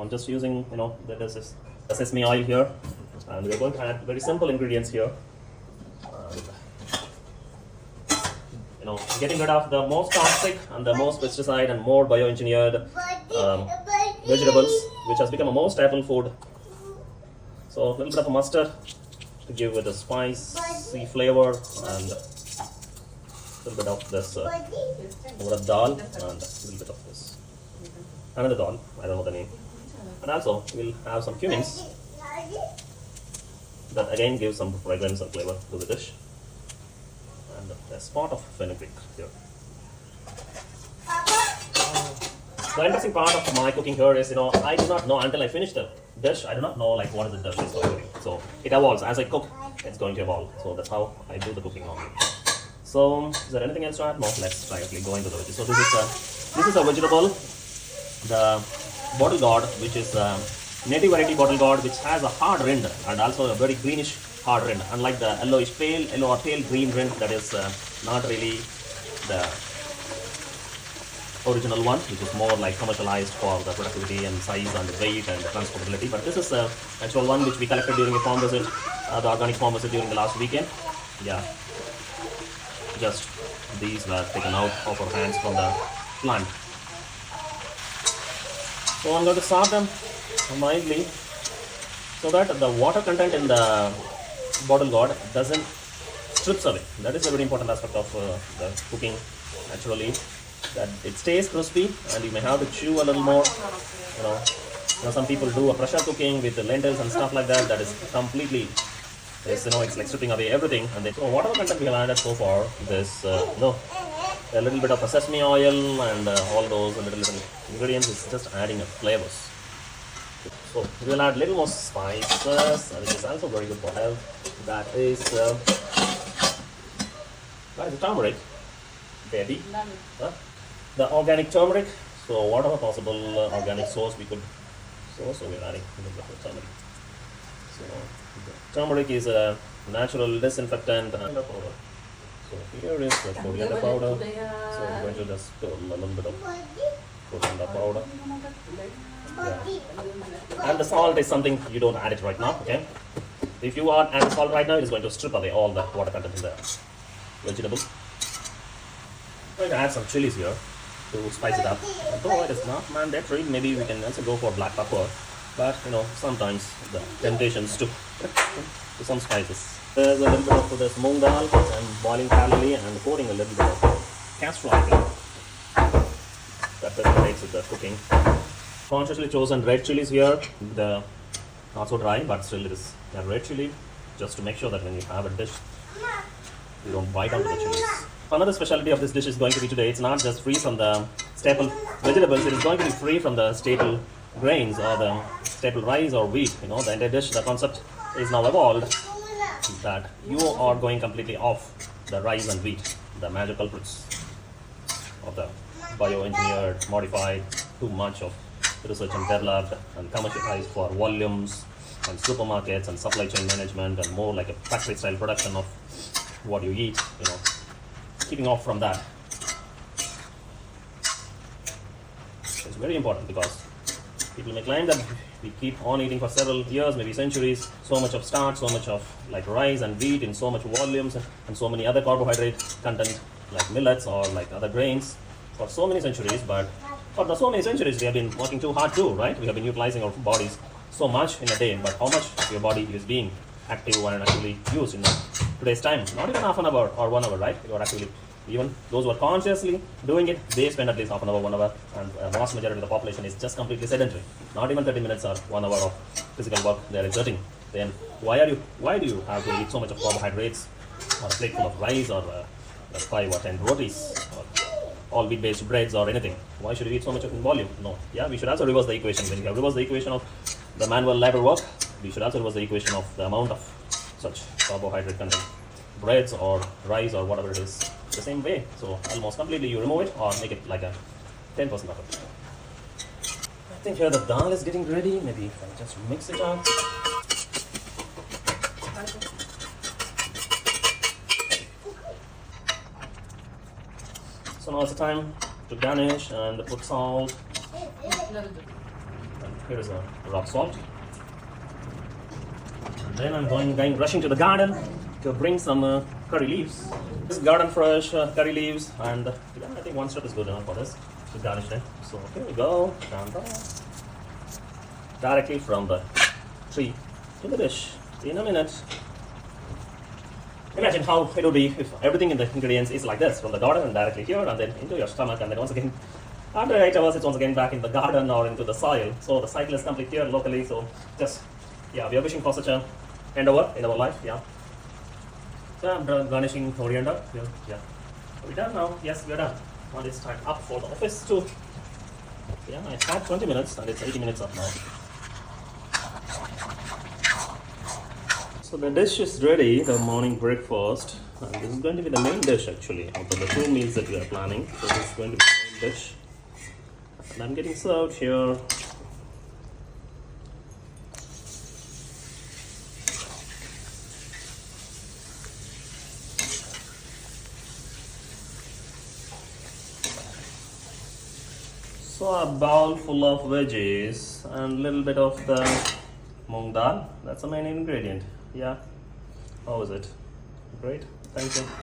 I'm just using, this is the sesame oil here, and we're going to add very simple ingredients here. Getting rid of the most toxic and the most pesticide and more bioengineered vegetables, which has become a more staple food. So a little bit of a mustard to give it a spicy flavor, and a little bit of this urad dal, and a little bit of this another dal, I don't know the name. And also we'll have some cumins that again gives some fragrance and flavor to the dish. And a spot of fenugreek here. The interesting part of my cooking here is, I do not know until I finish the dish. I do not know what is the dish is going to be. So it evolves as I cook. It's going to evolve. So that's how I do the cooking normally. So is there anything else to add? No. Let's directly go into the veggies. So this is a vegetable, the bottle gourd, which is a native variety bottle gourd, which has a hard rind and also a very greenish hard rind, unlike the yellow or pale green rind that is not really the original one, which is more like commercialized for the productivity and size and weight and the transportability. But this is the actual one which we collected during a farm visit, the organic farm visit during the last weekend. Yeah, just these were taken out of our hands from the plant. So I'm going to sort them mildly so that the water content in the bottle gourd doesn't strips away. That is a very important aspect of the cooking, naturally, that it stays crispy and you may have to chew a little more. Some people do a pressure cooking with the lentils and stuff like that. That is completely, it's like stripping away everything. And so whatever content we have added so far, this a little bit of sesame oil and all those little ingredients is just adding flavors. So we'll add little more spices, which is also very good for health. That is turmeric, baby. The organic turmeric. So whatever possible organic sauce we could source, so we're adding a little bit of turmeric. So turmeric is a natural disinfectant and a powder. So here is the coriander powder. So we're going to just put a little bit of coriander powder. Yeah. And the salt is something you don't add it right now, okay? If you add the salt right now, it is going to strip away all the water content in the vegetables. I'm going to add some chilies here to spice it up. Though it is not mandatory, maybe we can also go for black pepper. But sometimes the temptations to some spices. There's a little bit of this moong dal and boiling parallelly and pouring a little bit of castor oil here. That facilitates with the cooking. Consciously chosen red chilies here, the not so dry, but still it is a red chili, just to make sure that when you have a dish, you don't bite onto the chilies. Another specialty of this dish is going to be today, it's not just free from the staple vegetables, it is going to be free from the staple grains or the staple rice or wheat. The entire dish, the concept is now evolved that you are going completely off the rice and wheat, the major culprits of the bioengineered, modified, too much of research and developed and commercialized for volumes and supermarkets and supply chain management and more like a factory style production of what you eat, keeping off from that. It's very important because people may claim that we keep on eating for several years, maybe centuries, so much of starch, so much of like rice and wheat in so much volumes and so many other carbohydrate content like millets or like other grains for so many centuries. But for the so many centuries we have been working too hard too, right? We have been utilizing our bodies so much in a day, but how much your body is being active and actually used in today's time? Not even half an hour or 1 hour, right? You are actually, even those who are consciously doing it, they spend at least half an hour, 1 hour, and a vast majority of the population is just completely sedentary. Not even 30 minutes or 1 hour of physical work they are exerting. Then why do you have to eat so much of carbohydrates or a plate full of rice or 5 or 10 rotis or all wheat based breads or anything? Why should you eat so much of in volume? No. Yeah, we should also reverse the equation. When you have reversed the equation of the manual labor work, we should also reverse the equation of the amount of such carbohydrate content breads or rice or whatever it is, the same way. So almost completely you remove it or make it like a 10% of it. I think here the dal is getting ready. Maybe if I just mix it up. So now it's the time to garnish and put salt. here is a rock salt. And then I'm going rushing to the garden to bring some curry leaves. This garden fresh curry leaves, and yeah, I think one strip is good enough for this to garnish them. So here we go, down, directly from the tree to the dish in a minute. Imagine how it would be if everything in the ingredients is like this, from the garden and directly here and then into your stomach, and then once again after 8 hours it's once again back in the garden or into the soil. So the cycle is complete here locally. So just, yeah, we are wishing for such a endeavor in our life. Yeah. So I'm garnishing coriander here. Yeah. Are we done now? Yes, we are done. Now it's time up for the office too. Yeah, I had 20 minutes and it's 80 minutes up now. So the dish is ready, the morning breakfast, and this is going to be the main dish actually out of the 2 meals that we are planning. So this is going to be the main dish, and I'm getting served here. So a bowl full of veggies and a little bit of the mung dal. That's the main ingredient. Yeah. How is it? Great. Thank you.